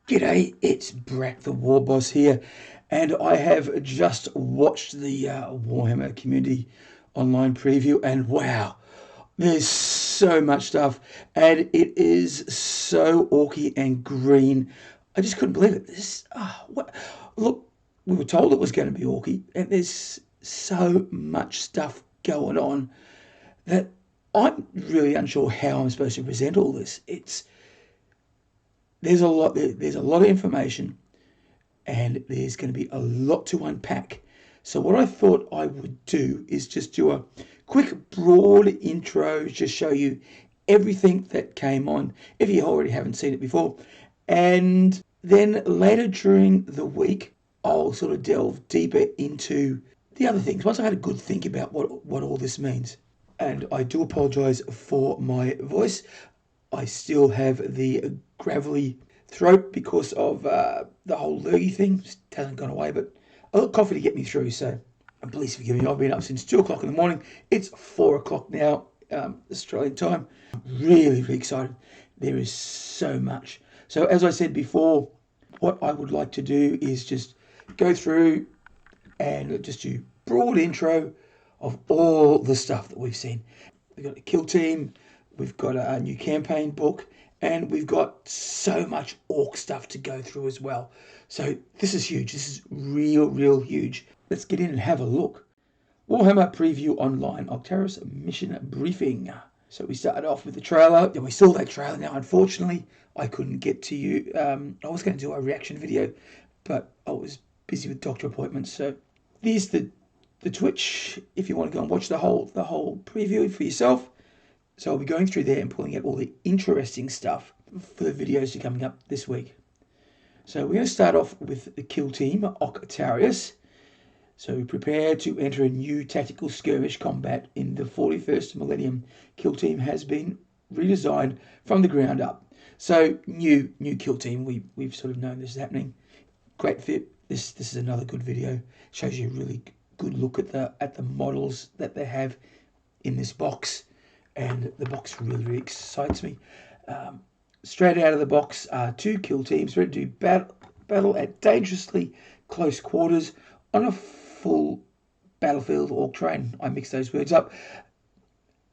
G'day, it's Brak the War Boss here, and I have just watched the Warhammer Community Online preview, and wow, there's so much stuff, and it is so orky and green. I just couldn't believe it. Look, we were told it was going to be orky, and there's so much stuff going on that I'm really unsure how I'm supposed to present all this. There's a lot of information, and there's going to be a lot to unpack. So what I thought I would do is just do a quick broad intro, just show you everything that came on if you already haven't seen it before, and then later during the week I'll sort of delve deeper into the other things once I've had a good think about what all this means. And I do apologize for my voice. I still have the gravelly throat because of the whole lurgy thing. Just hasn't gone away, but a little coffee to get me through. So please forgive me. I've been up since 2 o'clock in the morning. It's 4 o'clock now, Australian time. I'm really, really excited. There is so much. So as I said before, what I would like to do is just go through and just do broad intro of all the stuff that we've seen. We've got a Killteam. We've got a new campaign book, and we've got so much orc stuff to go through as well. So this is huge. This is real huge. Let's get in and have a look. Warhammer Preview Online, Octaris Mission Briefing. So we started off with the trailer. Yeah, we saw that trailer. Now, unfortunately, I couldn't get to you. I was going to do a reaction video, but I was busy with doctor appointments. So there's the Twitch, if you want to go and watch the whole preview for yourself. So I'll be going through there and pulling out all the interesting stuff for the videos that are coming up this week. So we're going to start off with the Killteam, Octaris. So prepare to enter a new tactical skirmish combat in the 41st millennium. Killteam has been redesigned from the ground up. So new Killteam, we've sort of known this is happening. Great fit. This is another good video. Shows you a really good look at the models that they have in this box. And the box really excites me. Straight out of the box are 2 kill teams ready to do battle at dangerously close quarters on a full battlefield orc train. I mixed those words up.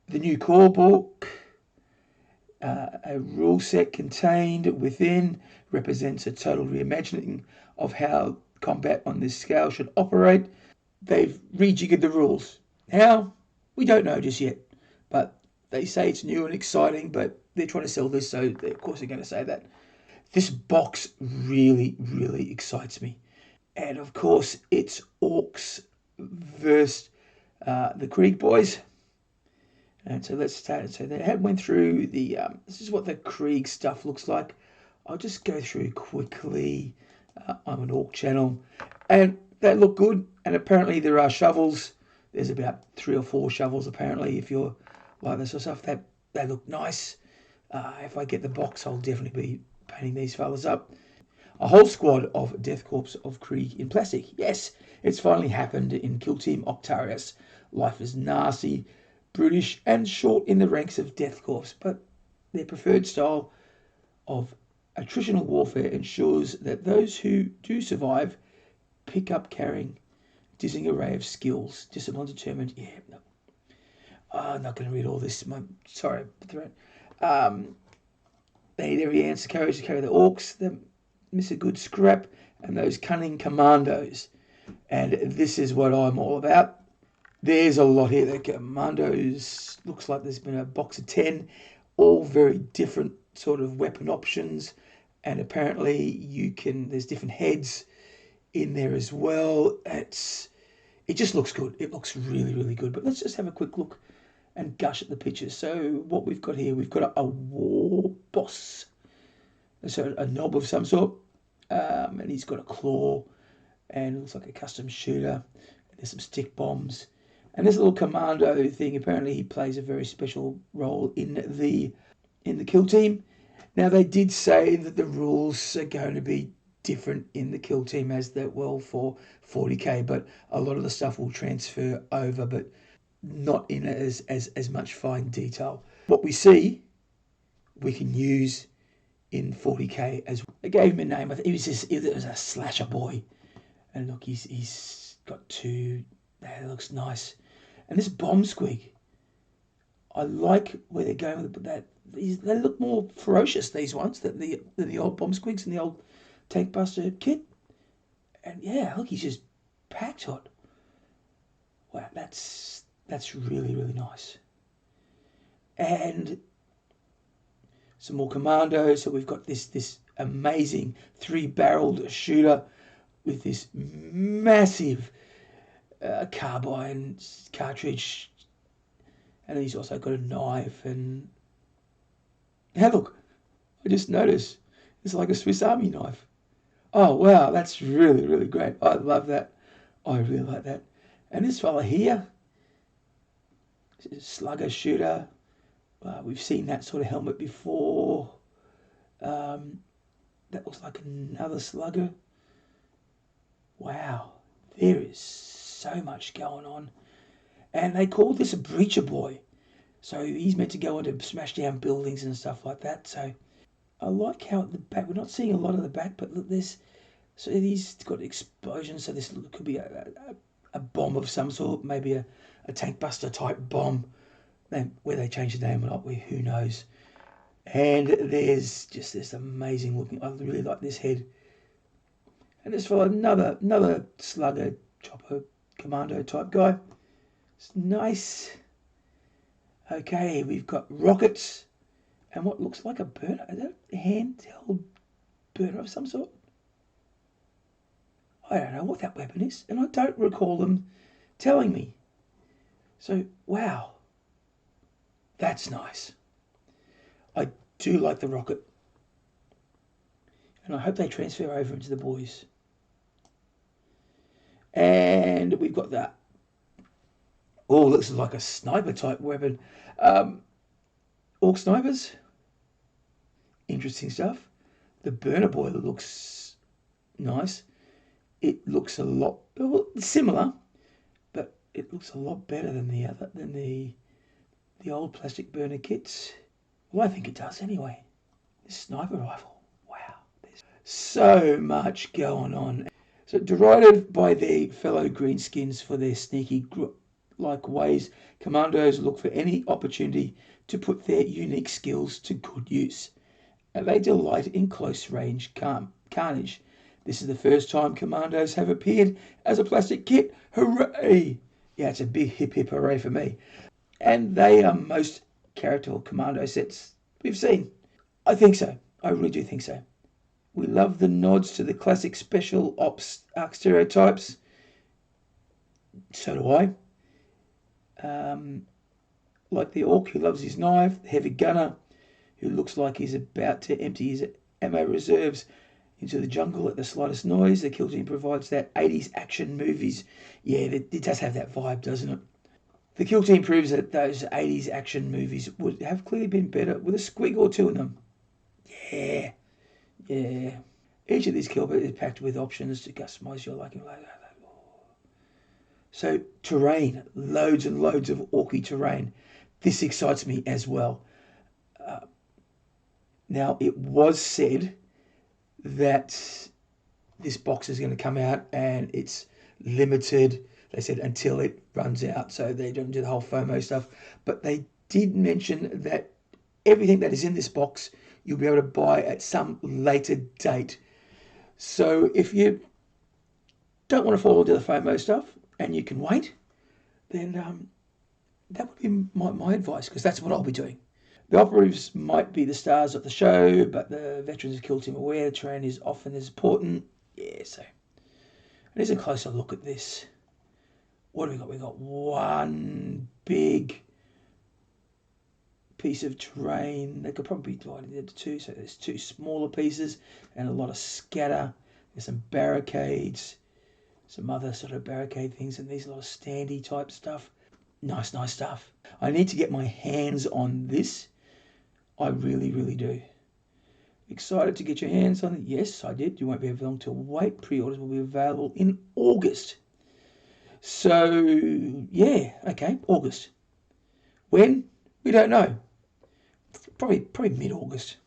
The new core book, a rule set contained within, represents a total reimagining of how combat on this scale should operate. They've rejiggered the rules. How? We don't know just yet, but they say it's new and exciting, but they're trying to sell this, so of course they're going to say that. This box really excites me. And of course, it's orcs versus the Krieg boys. And so let's start. So they went through the, this is what the Krieg stuff looks like. I'll just go through quickly. I'm an orc channel. And they look good. And apparently there are shovels. There's about 3 or 4 shovels apparently, if you're like this sort of stuff. They look nice. If I get the box, I'll definitely be painting these fellas up. A whole squad of Death Corps of Krieg in plastic. Yes, it's finally happened in Killteam Octaris. Life is nasty, brutish, and short in the ranks of Death Corps, but their preferred style of attritional warfare ensures that those who do survive pick up carrying a dizzying array of skills. Discipline, determined. Yeah, no. I'm not going to read all this. Sorry. They need every ounce of courage to carry the orcs. They miss a good scrap. And those cunning commandos. And this is what I'm all about. There's a lot here. The commandos, looks like there's been a box of 10. All very different sort of weapon options. And apparently there's different heads in there as well. It just looks good. It looks really good. But let's just have a quick look and gush at the pictures. So what we've got here, we've got a war boss. So a knob of some sort. And he's got a claw. And it looks like a custom shooter. There's some stick bombs. And this little commando thing, apparently he plays a very special role in the kill team. Now they did say that the rules are going to be different in the kill team as they will for 40k, but a lot of the stuff will transfer over, but not in as much fine detail. What we see, we can use in 40k as well. They gave him a name. I think it was a slasher boy. And look, he's got two. That looks nice. And this bomb squig, I like where they're going with it, but they look more ferocious, these ones, than the old bomb squigs and the old tank buster kit. And yeah, look, he's just packed hot. Wow, that's really, really nice. And some more commandos. So we've got this amazing 3-barreled shooter with this massive carbine cartridge, and he's also got a knife. And hey, look, I just noticed it's like a Swiss Army knife. Oh wow, that's really, really great. I love that. I really like that. And this fella here, slugger shooter. We've seen that sort of helmet before. That looks like another slugger. Wow, there is so much going on. And they call this a breacher boy. So he's meant to go in to smash down buildings and stuff like that. So I like how at the back, we're not seeing a lot of the back, but look, so he's got explosions. So this could be a bomb of some sort, maybe a tank buster type bomb. Where they change the name or not, who knows. And there's just this amazing looking, I really like this head. And this for another slugger, chopper, commando type guy. It's nice. Okay, we've got rockets and what looks like a burner. Is that a handheld burner of some sort? I don't know what that weapon is, and I don't recall them telling me. So, wow. That's nice. I do like the rocket. And I hope they transfer over into the boys. And we've got that. Oh, this is like a sniper type weapon. Orc snipers. Interesting stuff. The burner boy looks nice. It looks a lot similar, but it looks a lot better than the old plastic burner kits. Well, I think it does anyway. This sniper rifle. Wow. There's so much going on. So derided by their fellow greenskins for their sneaky like ways, commandos look for any opportunity to put their unique skills to good use. And they delight in close range carnage. This is the first time commandos have appeared as a plastic kit. Hooray! Yeah, it's a big hip hip hooray for me. And they are most character commando sets we've seen. I think so. I really do think so. We love the nods to the classic special ops arc stereotypes. So do I. Like the orc who loves his knife, the heavy gunner who looks like he's about to empty his ammo reserves into the jungle at the slightest noise. The Killteam provides that 80s action movies. Yeah, it does have that vibe, doesn't it? The Killteam proves that those 80s action movies would have clearly been better with a squig or two in them. Yeah. Each of these killbits is packed with options to customise your liking. So terrain, loads and loads of orky terrain. This excites me as well. Now, it was said that this box is going to come out and it's limited. They said until it runs out, so they don't do the whole FOMO stuff. But they did mention that everything that is in this box you'll be able to buy at some later date. So if you don't want to fall into the FOMO stuff and you can wait, then that would be my advice, because that's what I'll be doing. The operatives might be the stars of the show, but the veterans of Killteam are aware the terrain is often as important. Yeah, so here's a closer look at this. What do we got? We've got one big piece of terrain. They could probably be divided into two, so there's two smaller pieces and a lot of scatter. There's some barricades, some other sort of barricade things, and these a lot of standy type stuff. Nice stuff. I need to get my hands on this. I really, really do. Excited to get your hands on it? Yes, I did. You won't be able long to wait. Pre-orders will be available in August. So, yeah, okay, August. When? We don't know. Probably mid-August.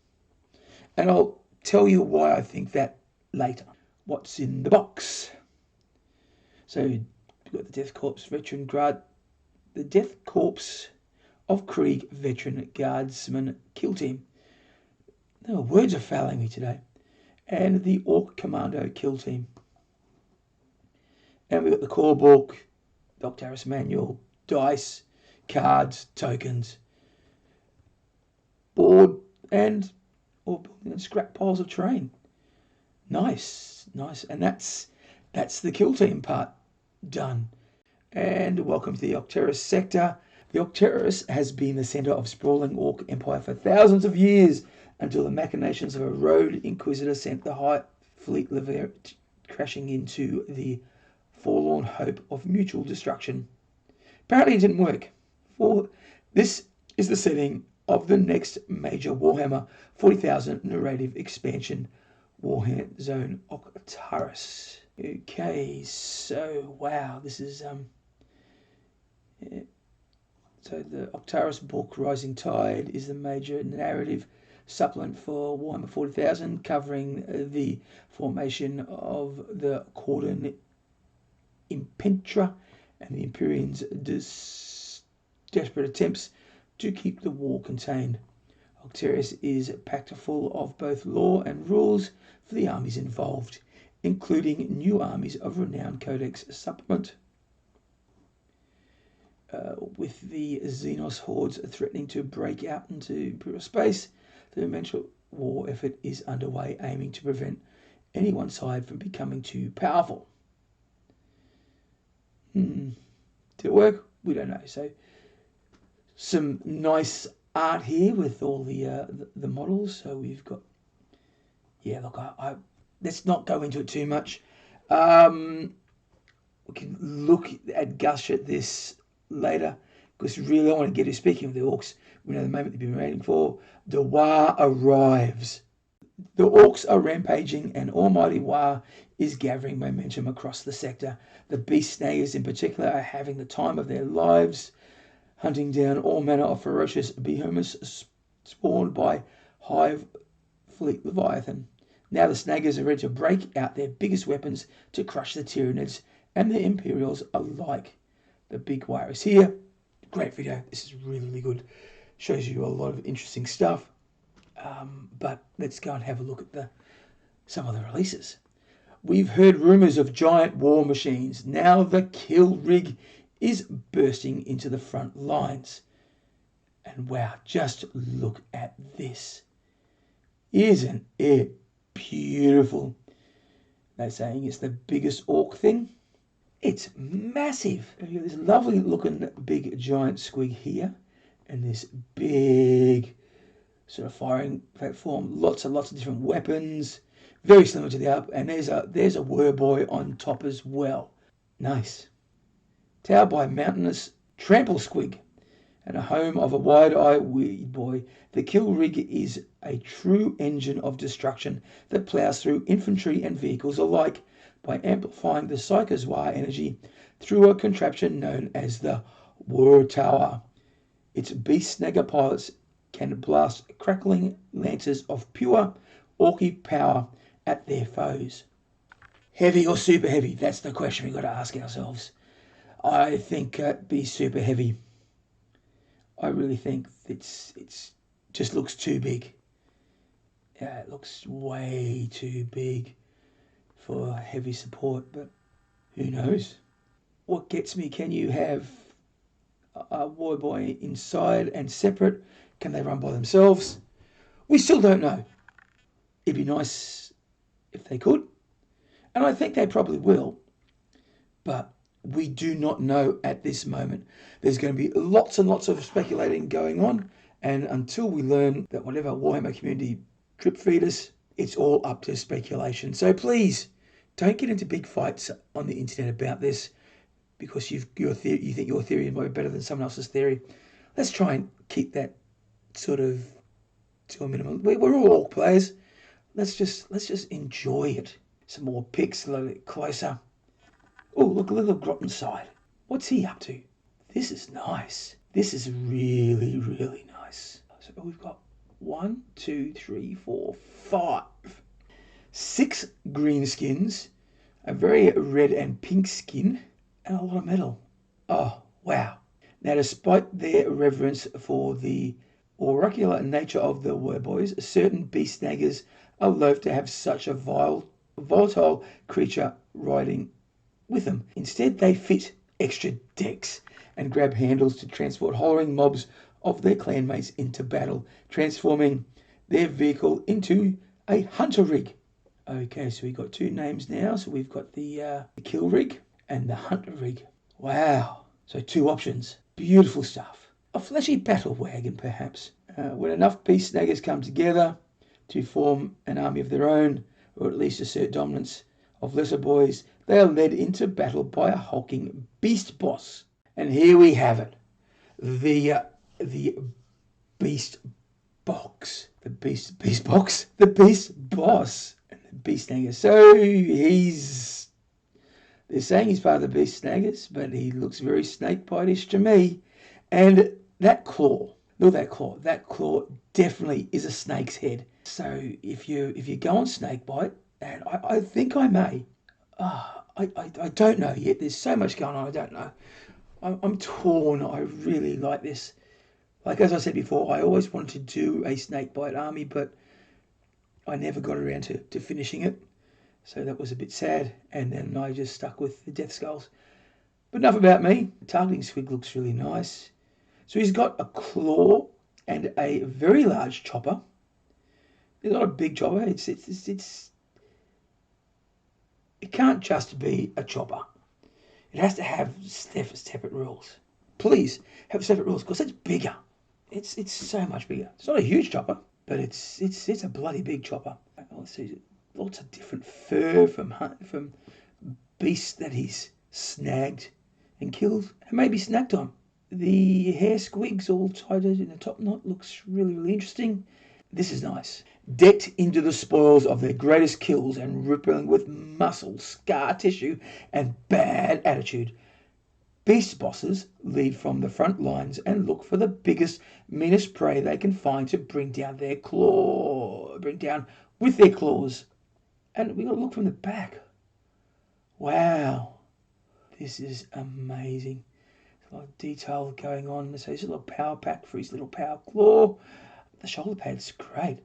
And I'll tell you why I think that later. What's in the box? So we've got the Defkopta veteran guard, the Defkopta of Krieg veteran guardsman Killteam. No, words are failing me today. And the Orc Commando Killteam. And we've got the core book, the Octaris manual, dice, cards, tokens, board, and scrap piles of terrain. Nice, nice. And that's the Killteam part done. And welcome to the Octaris sector. The Octaris has been the centre of sprawling Orc empire for thousands of years, until the machinations of a rogue inquisitor sent the High Fleet Levert crashing into the forlorn hope of mutual destruction. Apparently it didn't work. For this is the setting of the next major Warhammer 40,000 narrative expansion, Warhammer Zone Octaris. Okay, so wow, this is so the Octaris book Rising Tide is the major narrative supplement for Warhammer 40,000, covering the formation of the Cordon Impetra and the Imperium's desperate attempts to keep the war contained. Octaris is packed full of both law and rules for the armies involved, including new armies of renowned codex supplement. With the Xenos hordes threatening to break out into Imperial space, the eventual war effort is underway, aiming to prevent any one side from becoming too powerful. Did it work? We don't know. So, some nice art here with all the models. So we've got, yeah. Look, let's not go into it too much. We can look at gush at this later, because really I want to get to speaking of the orcs. We know the moment they've been waiting for. The war arrives. The orcs are rampaging, and almighty war is gathering momentum across the sector. The Beastsnaggers in particular are having the time of their lives, hunting down all manner of ferocious behemoths spawned by Hive Fleet Leviathan. Now the Snaggers are ready to break out their biggest weapons to crush the Tyranids and the Imperials alike. The big wire is here. Great video. This is really, really good. Shows you a lot of interesting stuff. But let's go and have a look at some of the releases. We've heard rumours of giant war machines. Now the kill rig is bursting into the front lines. And wow, just look at this. Isn't it beautiful? They're saying it's the biggest orc thing. It's massive. You've got this lovely looking big giant squig here, and this big sort of firing platform. Lots of different weapons. Very similar to the up, and there's a Werboy on top as well. Nice. Towered by a mountainous trample squig and a home of a wide-eyed weed boy, the kill rig is a true engine of destruction that plows through infantry and vehicles alike by amplifying the Squigasour energy through a contraption known as the War Tower. Its Beastsnagga pilots can blast crackling lances of pure orky power at their foes. Heavy or super heavy? That's the question we've got to ask ourselves. I think it'd be super heavy. I really think it's just looks too big. Yeah, it looks way too big for heavy support, but who knows? What gets me, can you have a Warboy inside and separate? Can they run by themselves? We still don't know. It'd be nice if they could, and I think they probably will, but we do not know at this moment. There's going to be lots and lots of speculating going on, and until we learn that whatever Warhammer community drip feed us, it's all up to speculation. So please, don't get into big fights on the internet about this because you think your theory might be better than someone else's theory. Let's try and keep that sort of to a minimum. We're all orc players. Let's just enjoy it. Some more pics, a little bit closer. Oh, look, a little Grotten side. What's he up to? This is nice. This is really, really nice. So we've got 1, 2, 3, 4, 5. 6 green skins, a very red and pink skin, and a lot of metal. Oh, wow. Now, despite their reverence for the oracular nature of the wereboys, certain Beastsnaggers are loath to have such a volatile creature riding with them. Instead, they fit extra decks and grab handles to transport hollering mobs of their clanmates into battle, transforming their vehicle into a hunter rig. Okay, so we've got 2 names now. So we've got the kill rig and the hunter rig. Wow. So 2 options. Beautiful stuff. A fleshy battle wagon, perhaps. When enough Beastsnaggers come together to form an army of their own, or at least assert dominance of lesser boys, they are led into battle by a hulking beast boss. And here we have it. The beast box. The beast box. The beast boss. Beastsnagga. So they're saying he's part of the Beastsnaggers, but he looks very snakebite-ish to me. And that claw, look at that claw definitely is a snake's head. So if you go on snakebite, and I think I may, I don't know yet. There's so much going on. I don't know. I'm torn. I really like this. Like as I said before, I always wanted to do a snakebite army, but I never got around to finishing it, so that was a bit sad, and then I just stuck with the deathskulls. But enough about me. The targeting squig looks really nice. So he's got a claw and a very large chopper. It's not a big chopper. It can't just be a chopper. It has to have separate rules. Please have separate rules, because it's bigger. It's so much bigger. It's not a huge chopper, but it's a bloody big chopper. Let's see, lots of different fur from beasts that he's snagged and killed, and maybe snacked on. The hair squigs all tied in the top knot looks really, really interesting. This is nice. Decked into the spoils of their greatest kills and rippling with muscle, scar tissue, and bad attitude, beast bosses lead from the front lines and look for the biggest, meanest prey they can find to bring down with their claws. And we got to look from the back. Wow, this is amazing. There's a lot of detail going on. So there's a little power pack for his little power claw. The shoulder pad's great.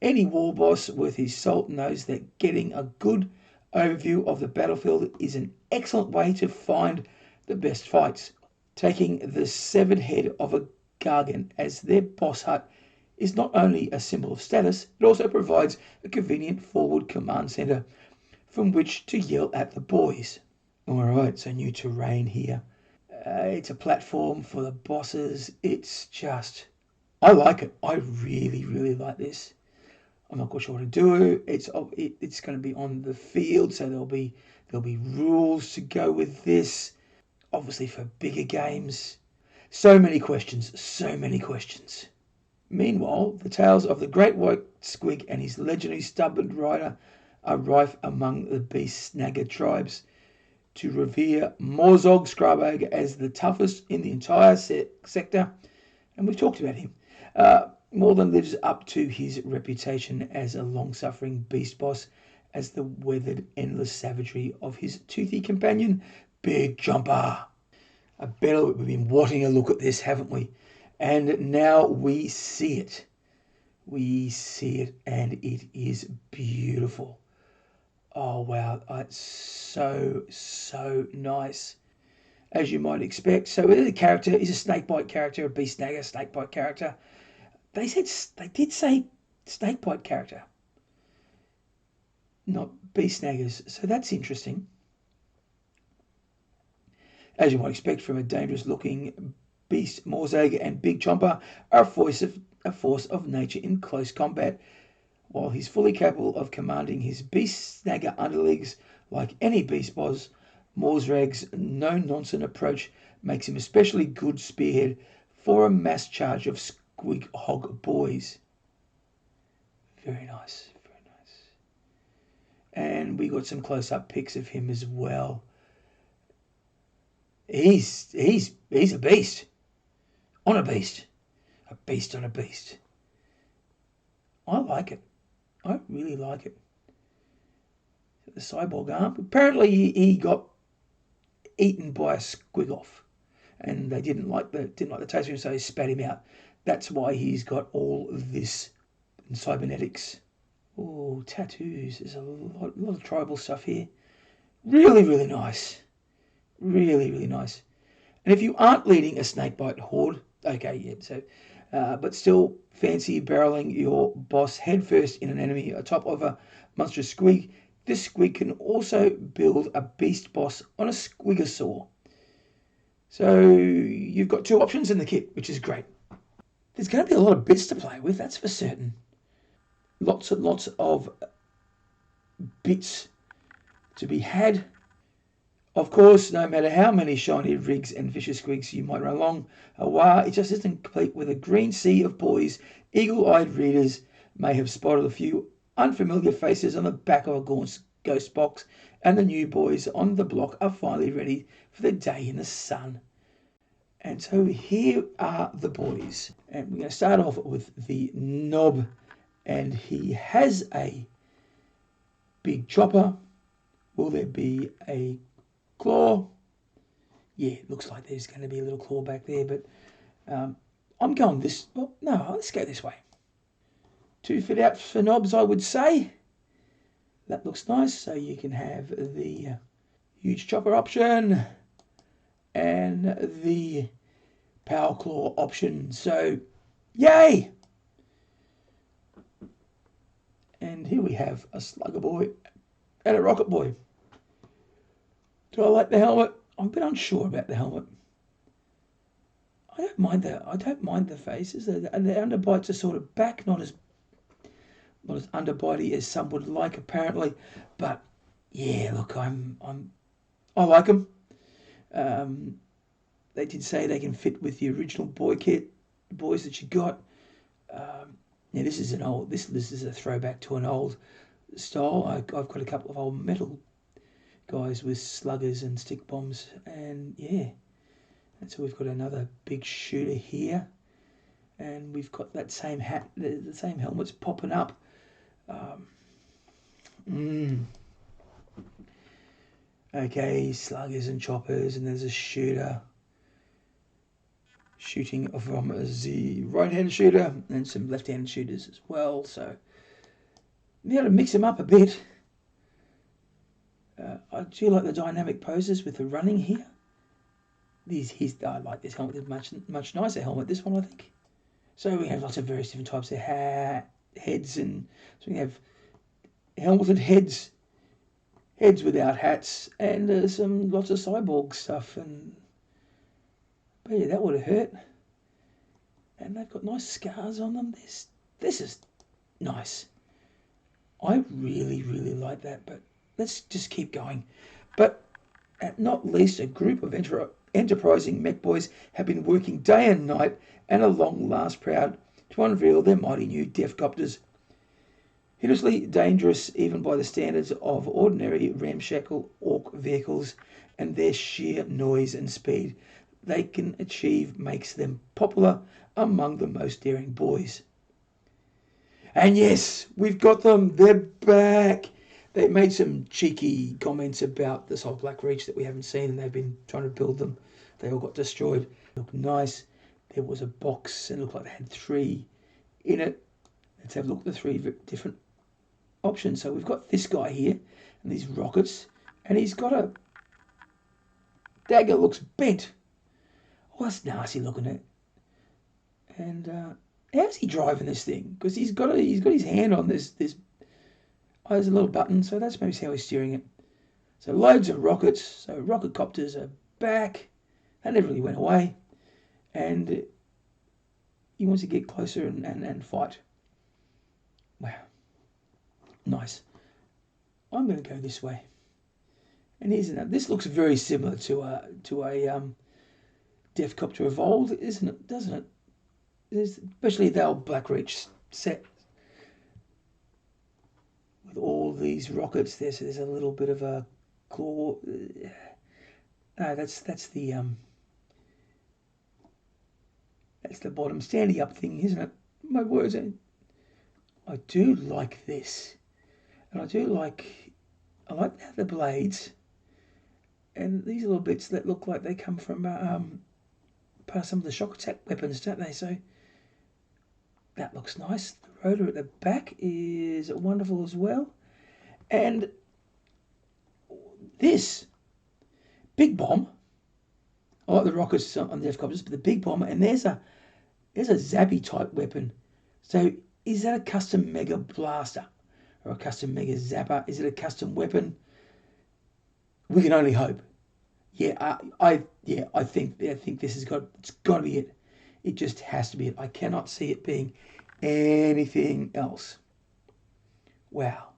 Any war boss worth his salt knows that getting a good overview of the battlefield is an excellent way to find the best fights. Taking the severed head of a Gargan as their boss hut is not only a symbol of status, it also provides a convenient forward command center from which to yell at the boys. Alright, so new terrain here. It's a platform for the bosses. It's just, I like it. I really, really like this. I'm not quite sure what to do. It's going to be on the field, so there'll be rules to go with this. Obviously for bigger games. So many questions. Meanwhile, the tales of the great white squig and his legendary stubborn rider are rife among the Beastsnagga tribes. To revere Mozrag Squig as the toughest in the entire sector, and we've talked about him, more than lives up to his reputation as a long-suffering beast boss, as the weathered, endless savagery of his toothy companion, Big Jumper. I bet we've been wanting a look at this, haven't we? And now we see it. We see it, and it is beautiful. Oh, wow. It's so nice, as you might expect. So the character is a snakebite character, a Beastsnagga snakebite character. They did say snakebite character, not Beastsnaggers. So that's interesting. As you might expect from a dangerous-looking Beast, Mozrag and Big Chomper are a force of nature in close combat. While he's fully capable of commanding his Beastsnagga underlings like any beast boss, Mozrag's no-nonsense approach makes him especially good spearhead for a mass charge of squig hog boys. Very nice, very nice. And we got some close-up pics of him as well. He's a beast on a beast, a beast on a beast. I like it. I really like it. The cyborg arm. Apparently he got eaten by a squigoff, and they didn't like the taste of him, so they spat him out. That's why he's got all of this cybernetics. Oh, tattoos. There's a lot of tribal stuff here. Really, really nice. Really, really nice. And if you aren't leading a snakebite horde, okay, yeah, so, but still fancy barreling your boss headfirst in an enemy atop of a monstrous squig, this squig can also build a beast boss on a Squigasour. So you've got two options in the kit, which is great. There's going to be a lot of bits to play with, that's for certain. Lots and lots of bits to be had. Of course, no matter how many shiny rigs and vicious squigs you might run along a war, it just isn't complete with a green sea of boys. Eagle-eyed readers may have spotted a few unfamiliar faces on the back of a ghost box, and the new boys on the block are finally ready for the day in the sun. And so here are the boys. And we're going to start off with the knob, and he has a big chopper. Will there be a claw? Yeah, it looks like there's going to be a little claw back there, but I'm going this. Well, no, let's go this way. 2 fit out for knobs, I would say. That looks nice. So you can have the huge chopper option and the power claw option. So, yay! And here we have a slugger boy and a rocket boy. Do I like the helmet? I'm a bit unsure about the helmet. I don't mind the faces. The underbites are sort of back, not as underbitey as some would like apparently. But yeah, look, I like them. They did say they can fit with the original boy kit, the boys that you got. Yeah, this is a throwback to an old style. I've got a couple of old metal guys with sluggers and stick bombs, and yeah, and so we've got another big shooter here, and we've got that same hat, the same helmets popping up. Okay, sluggers and choppers, and there's a shooter shooting from the right-hand shooter and some left-hand shooters as well. So we got to mix them up a bit. I do like the dynamic poses with the running here. I like this helmet. It's much nicer helmet, this one, I think. So we have lots of various different types of heads, and so we have helmeted heads without hats, and lots of cyborg stuff. But yeah, that would have hurt. And they've got nice scars on them. This is nice. I really, really like that, but let's just keep going. But at not least, a group of enterprising mech boys have been working day and night, and at long last proud to unveil their mighty new Defkoptas. Hideously dangerous even by the standards of ordinary ramshackle ork vehicles, and their sheer noise and speed they can achieve makes them popular among the most daring boys. And yes, we've got them. They're back. They made some cheeky comments about this whole Black Reach that we haven't seen, and they've been trying to build them. They all got destroyed. Looked nice. There was a box, and it looked like they had 3 in it. Let's have a look at the 3 different options. So we've got this guy here, and these rockets, and he's got a dagger. Looks bent. Oh, that's nasty looking at. And how's he driving this thing? Because he's got his hand on this. Oh, there's a little button, so that's maybe how he's steering it. So loads of rockets. So rocket copters are back. That never really went away. And he wants to get closer and fight. Wow. Nice. I'm going to go this way. And here's another. This looks very similar to a Defkopta of old, isn't it? Doesn't it? Especially the old Black Reach set. With all these rockets there, so there's a little bit of a claw. No, that's the bottom standing up thing, isn't it? My words. I do like this. And I like how the blades and these little bits that look like they come from part of some of the shock attack weapons, don't they? So that looks nice. The rotor at the back is wonderful as well. And this big bomb, I like the rockets on the Defkoptas, but the big bomb, and there's a zappy type weapon. So is that a custom mega blaster or a custom mega zapper? Is it a custom weapon? We can only hope. Yeah, I think this it's got to be it. It just has to be it. I cannot see it being anything else. Wow,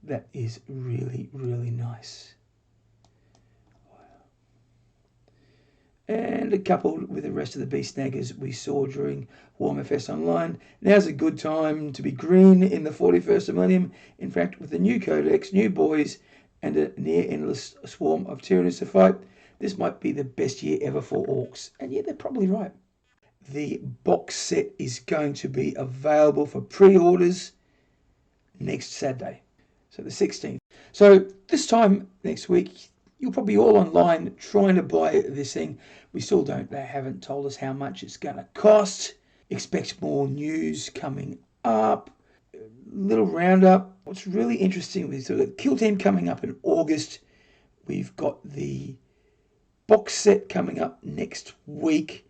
that is really, really nice. And coupled with the rest of the Beastsnaggas we saw during Warhammer Fest Online, now's a good time to be green in the 41st millennium. In fact, with the new codex, new boys, and a near endless swarm of tyrannies to fight, this might be the best year ever for orcs. And yeah, they're probably right. The box set is going to be available for pre-orders next Saturday, so the 16th. So this time next week, you'll probably be all online trying to buy this thing. We still they haven't told us how much it's going to cost. Expect more news coming up. Little roundup. What's really interesting is the Killteam coming up in August. We've got the box set coming up next week.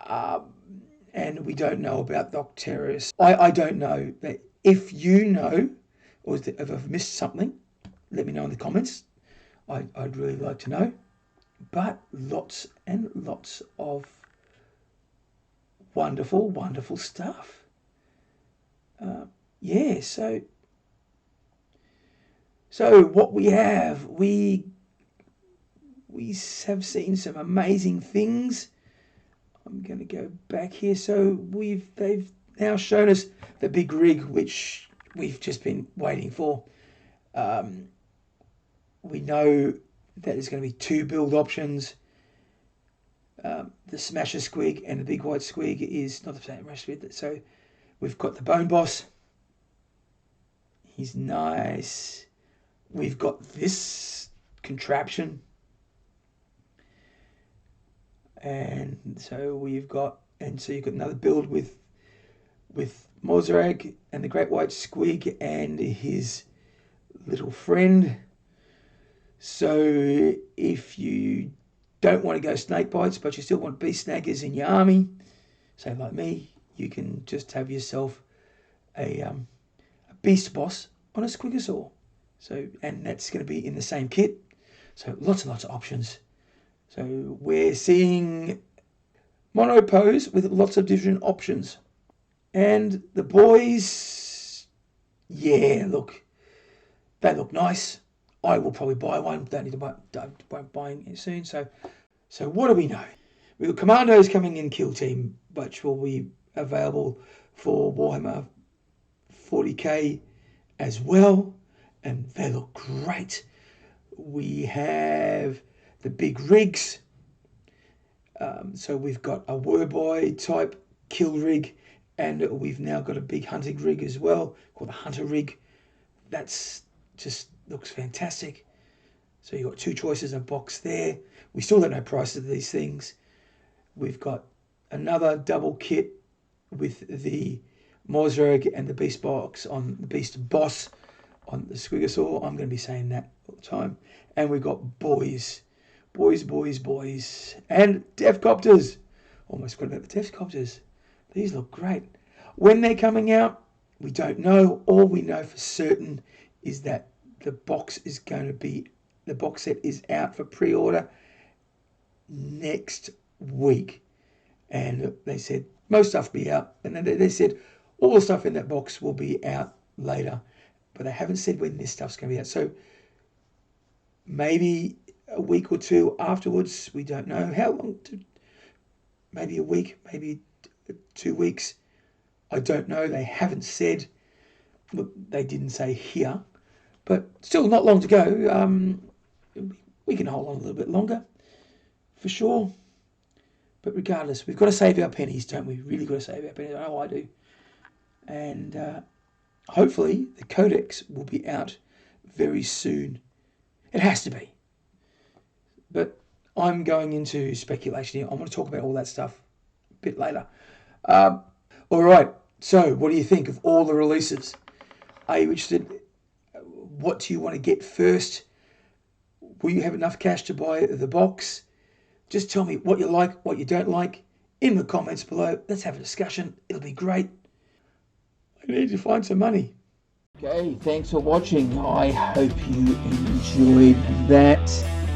And we don't know about the Terrorists. I don't know. If you know, or if I've missed something, let me know in the comments. I'd really like to know. But lots and lots of wonderful, wonderful stuff. Yeah, so what we have, we have seen some amazing things. I'm going to go back here. So they've now shown us the big rig, which we've just been waiting for. We know that there's going to be 2 build options. The Smasher Squig and the Big White Squig is not the same rest of it. So we've got the Bone Boss. He's nice. We've got this contraption. And so you've got another build with Mozrag and the Great White Squig and his little friend. So if you don't want to go snake bites, but you still want Beastsnaggas in your army, say like me, you can just have yourself a beast boss on a Squigasour. So, and that's going to be in the same kit. So lots and lots of options. So we're seeing mono pose with lots of different options. And the boys, yeah, look, they look nice. I will probably buy one. Don't need to buy. Won't buying it soon. So what do we know? We've got Commandos coming in Killteam, which will be available for Warhammer 40k as well, and they look great. We have the big rigs. So we've got a Warboy type kill rig, and we've now got a big hunting rig as well, called the Hunter rig. That's just looks fantastic. So you've got 2 choices of box there. We still don't know prices of these things. We've got another double kit with the Mozrag and the Beast Boss on the Squigasour. I'm going to be saying that all the time. And we've got boys. And Defkoptas. Almost forgot about the Defkoptas. These look great. When they're coming out, we don't know. All we know for certain is that the box set is out for pre-order next week. And they said most stuff will be out. And then they said all the stuff in that box will be out later. But they haven't said when this stuff's going to be out. So maybe a week or 2 afterwards. We don't know how long. Maybe a week, maybe 2 weeks. I don't know. They haven't said. Look, they didn't say here. But still not long to go. We can hold on a little bit longer, for sure. But regardless, we've got to save our pennies, don't we? Really got to save our pennies. I know I do. and hopefully the codex will be out very soon. It has to be. But I'm going into speculation here. I want to talk about all that stuff a bit later. All right. So what do you think of all the releases? Are you interested? What do you want to get first? Will you have enough cash to buy the box? Just tell me what you like, what you don't like in the comments below. Let's have a discussion. It'll be great. I need to find some money. Okay, thanks for watching. I hope you enjoyed that.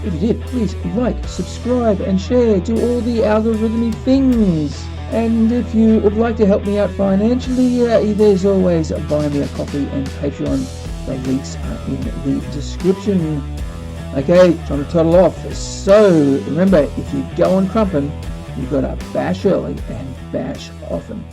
If you did, please like, subscribe and share. Do all the algorithmic things. And if you would like to help me out financially, there's always Buy Me a Coffee and Patreon. The links are in the description. Okay, time to toddle off. So remember, if you go on crumpin', you've got to bash early and bash often.